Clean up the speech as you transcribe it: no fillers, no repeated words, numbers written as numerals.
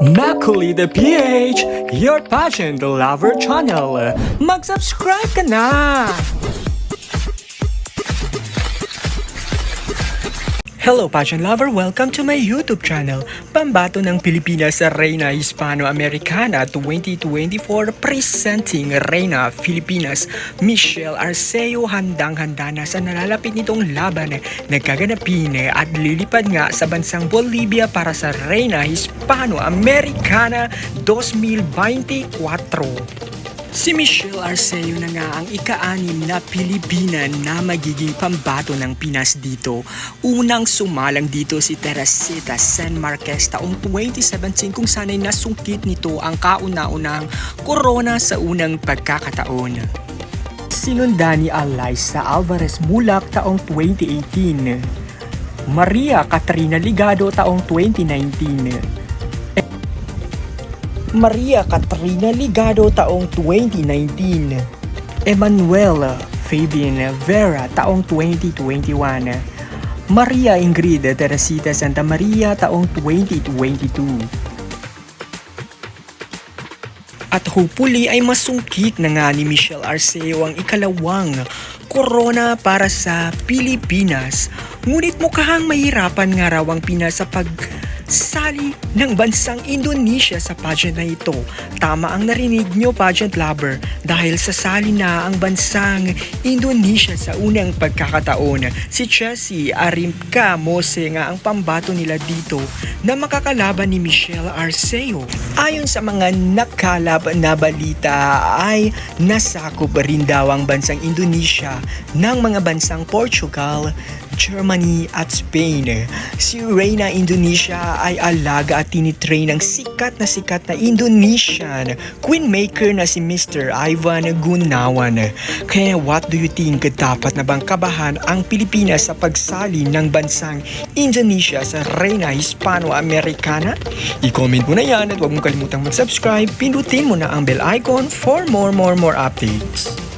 Makuli the PH, your pageant lover channel. Mag-subscribe ka na! Hello pageant lover, welcome to my YouTube channel. Pambato ng Pilipinas sa Reyna Hispano-Americana 2024 presenting Reyna Filipinas. Michelle Arceo handang-handa na sa nalalapit nitong laban na gaganapin at lilipad nga sa bansang Bolivia para sa Reyna Hispano-Americana 2024. Si Michelle Arceo na nga ang ika-6 na Pilipina na magiging pambato ng Pinas dito. Unang sumalang dito si Teresita San Marquez taong 2017 kung sana'y nasungkit nito ang kauna-unang corona sa unang pagkakataon. Sinundan ni Alyssa Alvarez Mulak taong 2018. Maria Catarina Ligado taong 2019. Maria Catarina Ligado taong 2019. Emanuela Fabian Vera taong 2021. Maria Ingrid Teresita Santa Maria taong 2022. At hopefully ay masungkit na nga ni Michelle Arceo ang ikalawang corona para sa Pilipinas. Ngunit mukhang mahirapan nga raw ang Pinas sa pagsali ng bansang Indonesia sa pageant na ito. Tama ang narinig nyo pageant lover dahil sasali na ang bansang Indonesia sa unang pagkakataon. Si Chessy Arimka Mose nga ang pambato nila dito na makakalaban ni Michelle Arceo. Ayon sa mga nakalap na balita ay nasakop rin daw ang bansang Indonesia ng mga bansang Portugal, Germany at Spain. Si Reyna Indonesia ay alaga at tinitrain ng sikat na Indonesian queenmaker na si Mr. Ivan Gunawan. Kaya what do you think, dapat na bang kabahan ang Pilipinas sa pagsali ng bansang Indonesia sa Reyna Hispano-Americana? I-comment mo na yan at huwag mong kalimutang mag-subscribe. Pindutin mo na ang bell icon for more updates.